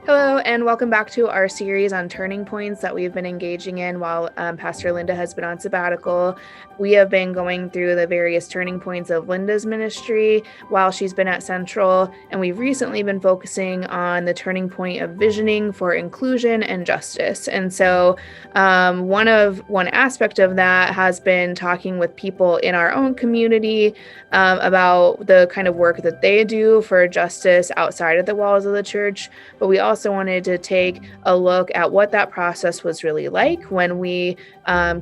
Hello, and welcome back to our series on turning points that we've been engaging in while Pastor Linda has been on sabbatical. We have been going through the various turning points of Linda's ministry while she's been at Central, and we've recently been focusing on the turning point of visioning for inclusion and justice. And so, one aspect of that has been talking with people in our own community about the kind of work that they do for justice outside of the walls of the church. But we also wanted to take a look at what that process was really like when we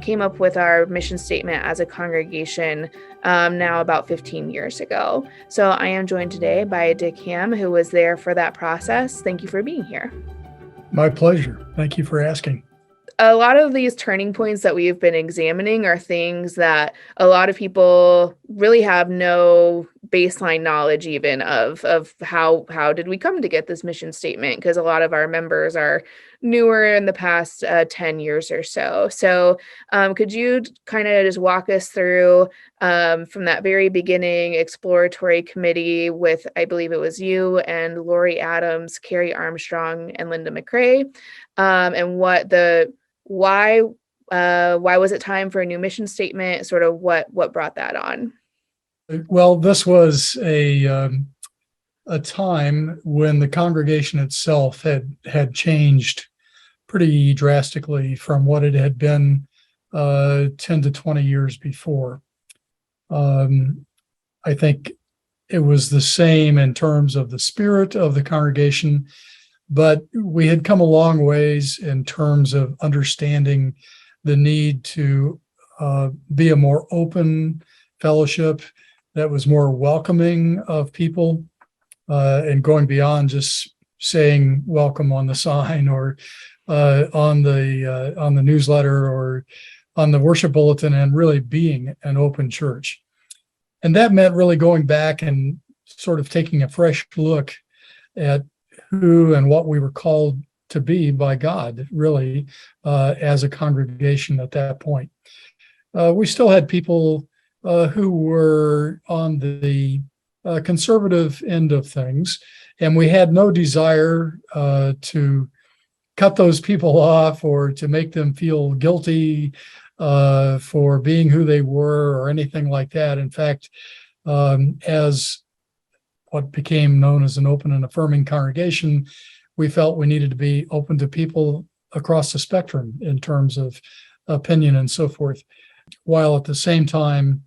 came up with our mission statement as a congregation now about 15 years ago. So I am joined today by Dick Hamm, who was there for that process. Thank you for being here. My pleasure. Thank you for asking. A lot of these turning points that we've been examining are things that a lot of people really have no baseline knowledge even of how did we come to get this mission statement, because a lot of our members are newer in the past 10 years or so. So could you kind of just walk us through from that very beginning exploratory committee with, I believe it was you and Lori Adams, Carrie Armstrong, and Linda McRae, and why was it time for a new mission statement? Sort of what brought that on? Well, this was a time when the congregation itself had changed pretty drastically from what it had been 10 to 20 years before. I think it was the same in terms of the spirit of the congregation, but we had come a long ways in terms of understanding the need to be a more open fellowship that was more welcoming of people, and going beyond just saying welcome on the sign or on the newsletter or on the worship bulletin, and really being an open church. And that meant really going back and sort of taking a fresh look at who and what we were called to be by God, really, as a congregation at that point. We still had people who were on the conservative end of things, and we had no desire to cut those people off or to make them feel guilty for being who they were or anything like that. In fact, as what became known as an open and affirming congregation, we felt we needed to be open to people across the spectrum in terms of opinion and so forth, while at the same time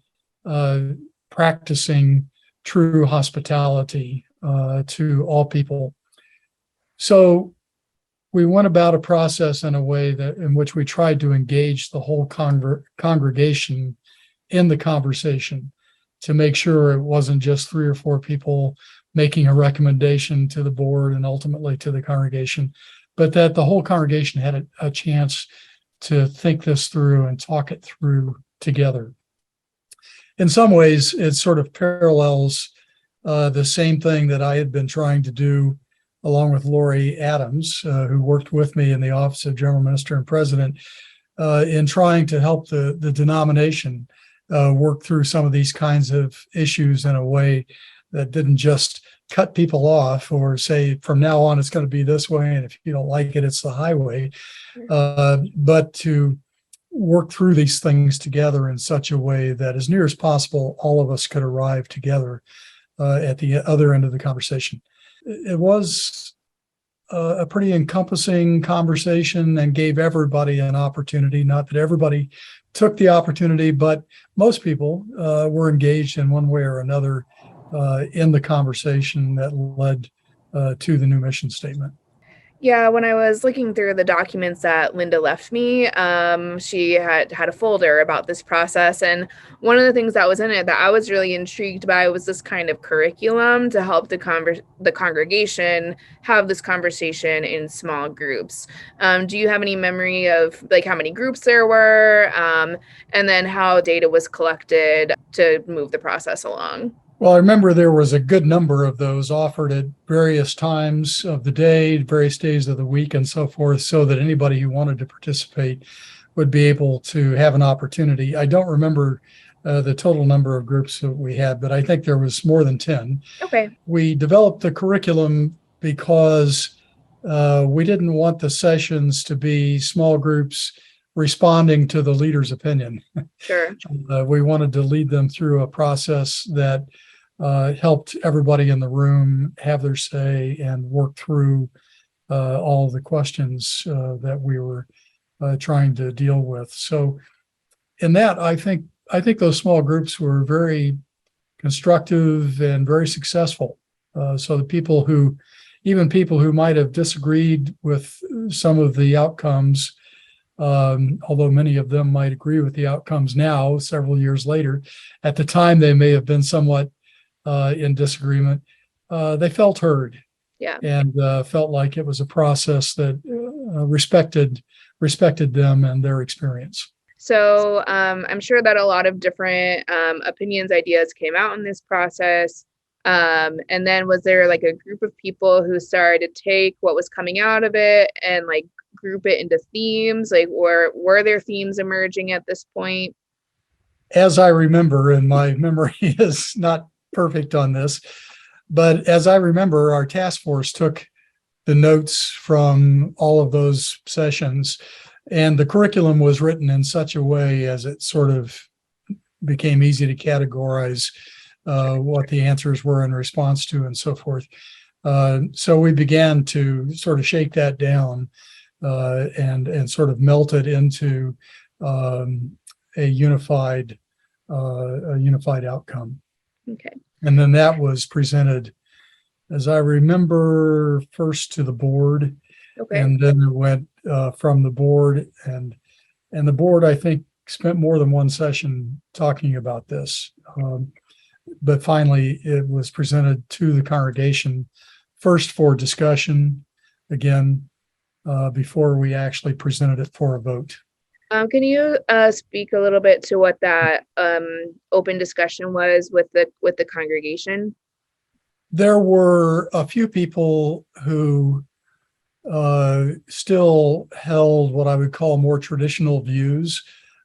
practicing true hospitality to all people. So we went about a process in a way in which we tried to engage the whole congregation in the conversation, to make sure it wasn't just 3 or 4 people making a recommendation to the board and ultimately to the congregation, but that the whole congregation had a chance to think this through and talk it through together. In some ways, it sort of parallels the same thing that I had been trying to do along with Lori Adams, who worked with me in the Office of General Minister and President, in trying to help the denomination work through some of these kinds of issues in a way that didn't just cut people off or say, from now on, it's going to be this way, and if you don't like it, it's the highway, but to work through these things together in such a way that, as near as possible, all of us could arrive together at the other end of the conversation. It was a pretty encompassing conversation and gave everybody an opportunity. Not that everybody took the opportunity, but most people were engaged in one way or another in the conversation that led to the new mission statement. Yeah, when I was looking through the documents that Linda left me, she had a folder about this process. And one of the things that was in it that I was really intrigued by was this kind of curriculum to help the congregation have this conversation in small groups. Do you have any memory of like how many groups there were, and then how data was collected to move the process along? Well, I remember there was a good number of those offered at various times of the day, various days of the week, and so forth, so that anybody who wanted to participate would be able to have an opportunity. I don't remember the total number of groups that we had, but I think there was more than 10. Okay. We developed the curriculum because we didn't want the sessions to be small groups responding to the leader's opinion. Sure. We wanted to lead them through a process that helped everybody in the room have their say and work through all of the questions that we were trying to deal with. So in that, I think those small groups were very constructive and very successful. So the people who might have disagreed with some of the outcomes, although many of them might agree with the outcomes now, several years later, at the time they may have been somewhat in disagreement. They felt heard, Yeah. and felt like it was a process that respected them and their experience. So I'm sure that a lot of different opinions, ideas came out in this process. And then was there like a group of people who started to take what was coming out of it and like group it into themes? Like, or were there themes emerging at this point? As I remember, and my memory is not perfect on this, but as I remember, our task force took the notes from all of those sessions, and the curriculum was written in such a way as it sort of became easy to categorize what the answers were in response to and so forth. So we began to sort of shake that down and sort of melt it into a unified outcome. Okay. And then that was presented, as I remember, first to the board, Okay. and then it went from the board, and the board, I think, spent more than one session talking about this. But finally, it was presented to the congregation first for discussion again before we actually presented it for a vote. Can you speak a little bit to what that open discussion was with the congregation? There were a few people who still held what I would call more traditional views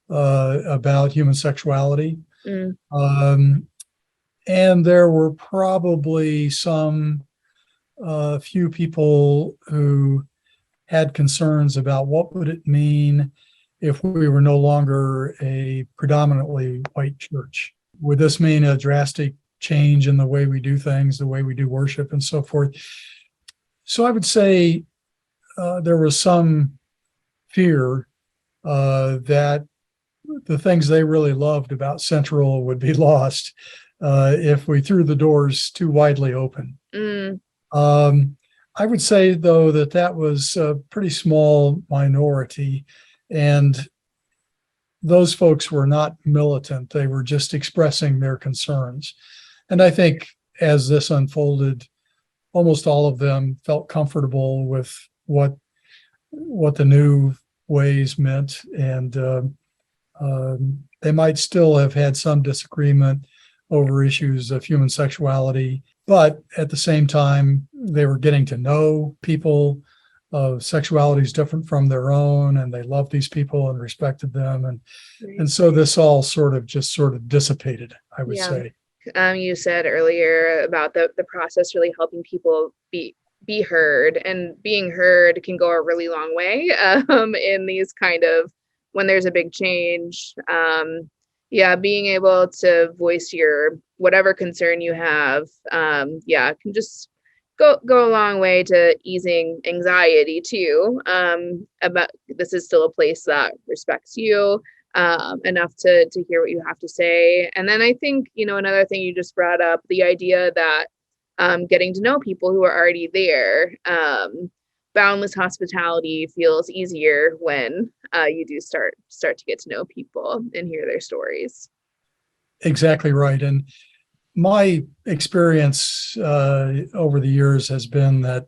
about human sexuality. Mm. And there were probably some few people who had concerns about what would it mean if we were no longer a predominantly white church. Would this mean a drastic change in the way we do things, the way we do worship, and so forth? So I would say there was some fear that the things they really loved about Central would be lost if we threw the doors too widely open. Mm. I would say, though, that was a pretty small minority, and those folks were not militant. They were just expressing their concerns. And I think as this unfolded, almost all of them felt comfortable with what the new ways meant, and they might still have had some disagreement over issues of human sexuality, but at the same time, they were getting to know people of sexualities different from their own, and they loved these people and respected them, and so this all sort of dissipated, I would say. You said earlier about the process really helping people be heard, and being heard can go a really long way in these kind of, when there's a big change. Being able to voice your whatever concern you have, can just go a long way to easing anxiety too. About this is still a place that respects you enough to hear what you have to say. And then I think, another thing you just brought up, the idea that getting to know people who are already there, boundless hospitality feels easier when you do start to get to know people and hear their stories. Exactly right. And my experience over the years has been that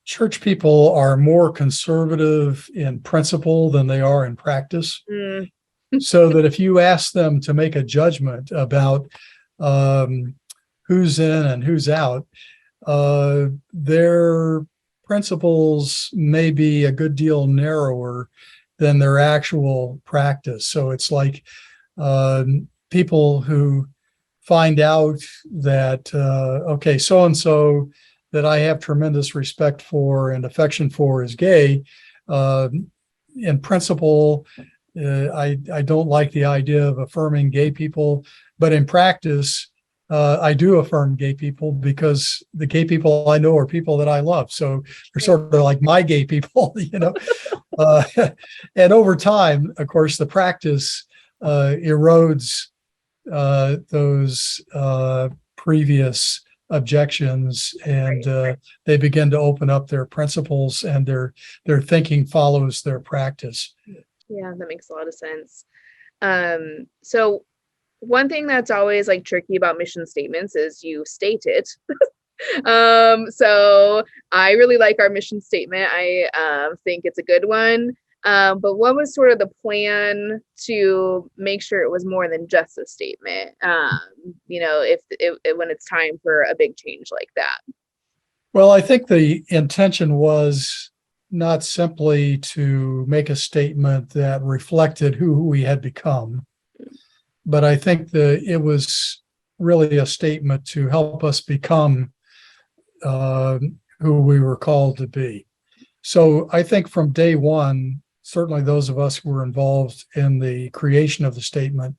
church people are more conservative in principle than they are in practice. Mm. So that if you ask them to make a judgment about who's in and who's out, their principles may be a good deal narrower than their actual practice. So it's like people who find out that, okay, so-and-so that I have tremendous respect for and affection for is gay. In principle, I don't like the idea of affirming gay people, but in practice, I do affirm gay people because the gay people I know are people that I love. So they're sort of like my gay people, you know. And over time, of course, the practice erodes those previous objections, and they begin to open up their principles, and their thinking follows their practice. Yeah, that makes a lot of sense. So one thing that's always like tricky about mission statements is you state it. So I really like our mission statement. I think it's a good one. But what was sort of the plan to make sure it was more than just a statement? If when it's time for a big change like that. Well, I think the intention was not simply to make a statement that reflected who we had become, but I think that it was really a statement to help us become who we were called to be. So I think from day one, certainly those of us who were involved in the creation of the statement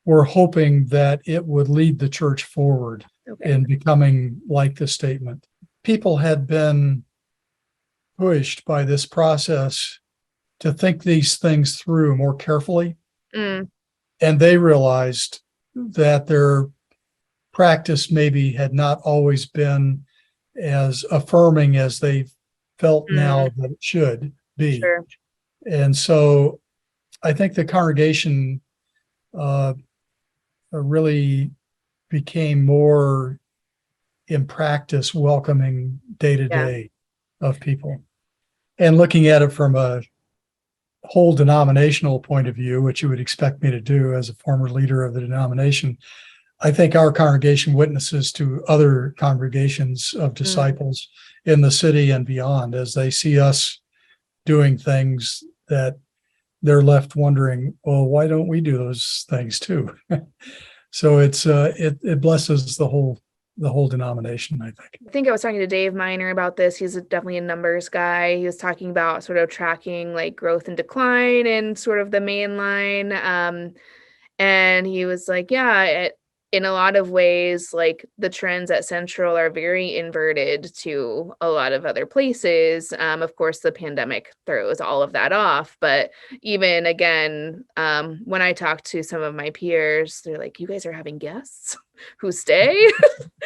were hoping that it would lead the church forward in becoming like the statement. People had been pushed by this process to think these things through more carefully. And they realized that their practice maybe had not always been as affirming as they felt now that it should be. Sure. And so I think the congregation really became more in practice welcoming day to day of people. And looking at it from a whole denominational point of view, which you would expect me to do as a former leader of the denomination, I think our congregation witnesses to other congregations of disciples in the city and beyond as they see us doing things that they're left wondering, well, why don't we do those things too? So it blesses the whole denomination, I think. I think I was talking to Dave Miner about this. He's definitely a numbers guy. He was talking about sort of tracking like growth and decline and sort of the main line. And he was like, yeah, in a lot of ways, like the trends at Central are very inverted to a lot of other places. Of course, the pandemic throws all of that off. But even again, when I talk to some of my peers, they're like, you guys are having guests who stay.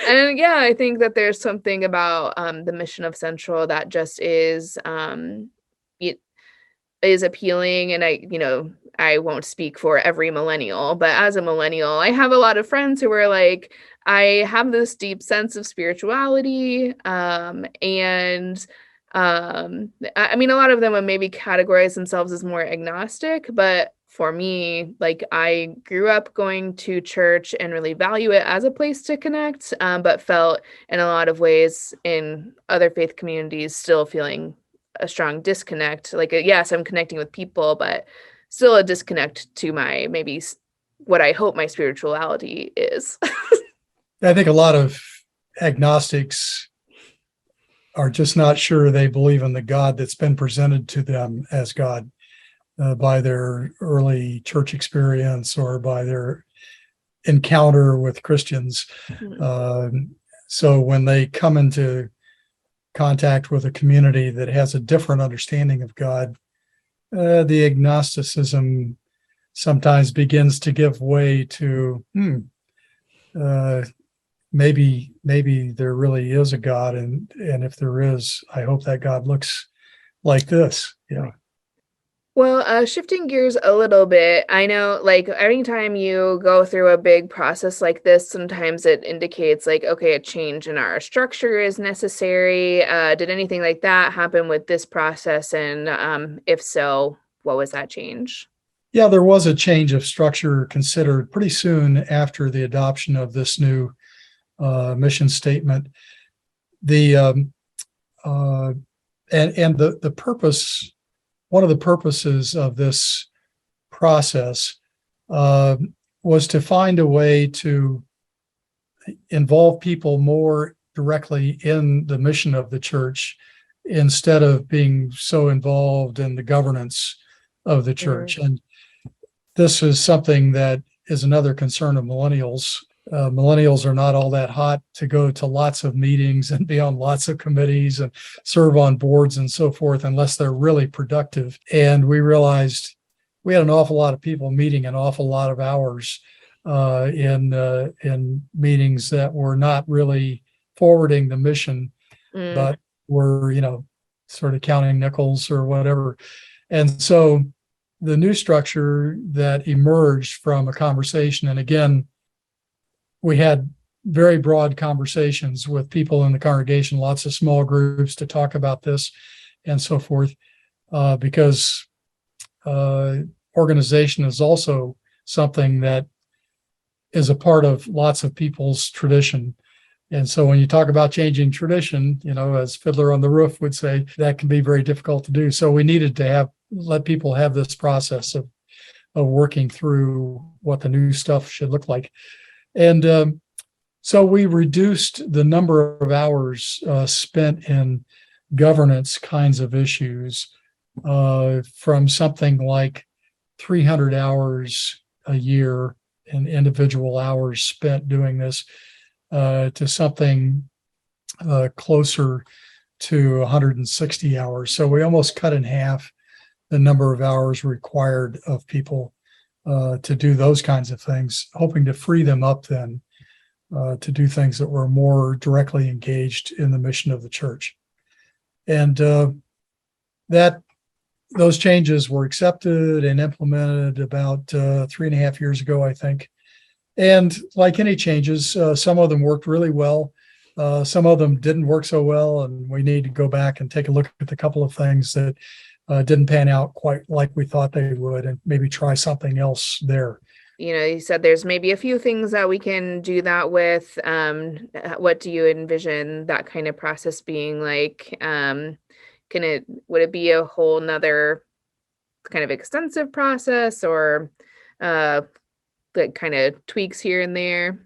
And yeah, I think that there's something about the mission of Central that just is it is appealing. And I won't speak for every millennial, but as a millennial, I have a lot of friends who are like, I have this deep sense of spirituality. I mean, a lot of them would maybe categorize themselves as more agnostic, but for me, like I grew up going to church and really value it as a place to connect, but felt in a lot of ways in other faith communities still feeling a strong disconnect. Like, yes, I'm connecting with people, but still a disconnect to my maybe what I hope my spirituality is. I think a lot of agnostics are just not sure they believe in the God that's been presented to them as God by their early church experience or by their encounter with Christians. So when they come into contact with a community that has a different understanding of God, the agnosticism sometimes begins to give way to maybe there really is a God, and if there is, I hope that God looks like this. Yeah. Well, shifting gears a little bit, I know like anytime you go through a big process like this, sometimes it indicates like, okay, a change in our structure is necessary. Did anything like that happen with this process? And if so, what was that change? Yeah, there was a change of structure considered pretty soon after the adoption of this new mission statement. The purpose, one of the purposes of this process was to find a way to involve people more directly in the mission of the church instead of being so involved in the governance of the church. And this is something that is another concern of millennials. Millennials are not all that hot to go to lots of meetings and be on lots of committees and serve on boards and so forth unless they're really productive. And we realized we had an awful lot of people meeting an awful lot of hours in meetings that were not really forwarding the mission, but were, sort of counting nickels or whatever. And so the new structure that emerged from a conversation, and again, we had very broad conversations with people in the congregation, lots of small groups to talk about this and so forth, because organization is also something that is a part of lots of people's tradition. And so when you talk about changing tradition, as Fiddler on the Roof would say, that can be very difficult to do. So we needed to let people have this process of working through what the new stuff should look like. And so we reduced the number of hours spent in governance kinds of issues from something like 300 hours a year in individual hours spent doing this to something closer to 160 hours. So we almost cut in half the number of hours required of people to do those kinds of things, hoping to free them up then to do things that were more directly engaged in the mission of the church. And those changes were accepted and implemented about 3.5 years ago, I think. And like any changes, some of them worked really well. Some of them didn't work so well, and we need to go back and take a look at the couple of things that didn't pan out quite like we thought they would, and maybe try something else there. You said there's maybe a few things that we can do that with. What do you envision that kind of process being like? Would it be a whole nother kind of extensive process, or like kind of tweaks here and there?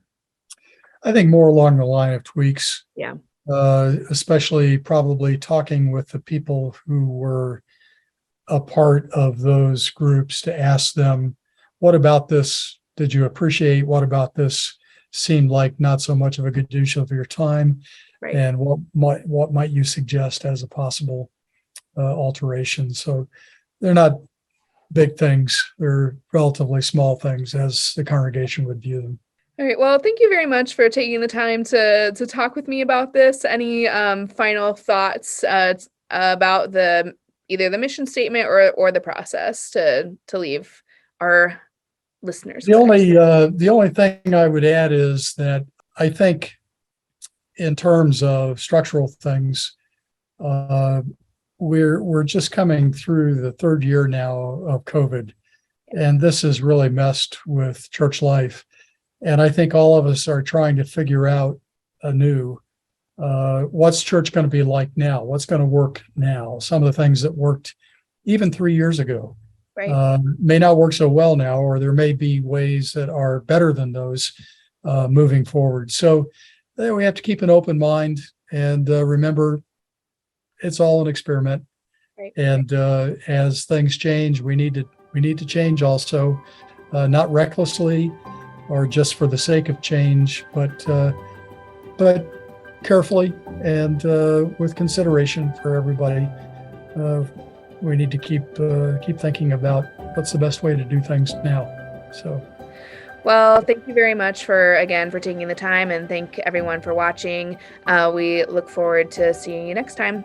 I think more along the line of tweaks. Yeah. Especially probably talking with the people who were a part of those groups to ask them, what about this did you appreciate? What about this seemed like not so much of a good use of your time? Right. And what might you suggest as a possible alteration? So they're not big things. They're relatively small things as the congregation would view them. All right. Well, thank you very much for taking the time to talk with me about this. Any final thoughts about either the mission statement or the process to leave our listeners? The only thing I would add is that I think in terms of structural things, we're just coming through the third year now of COVID, and this has really messed with church life. And I think all of us are trying to figure out anew what's church going to be like now, what's going to work now. Some of the things that worked even 3 years ago may not work so well now, or there may be ways that are better than those moving forward. So we have to keep an open mind and remember it's all an experiment. Right. And as things change, we need to change also, not recklessly or just for the sake of change, but carefully and with consideration for everybody. We need to keep thinking about what's the best way to do things now. So, well, thank you very much for taking the time, and thank everyone for watching. We look forward to seeing you next time.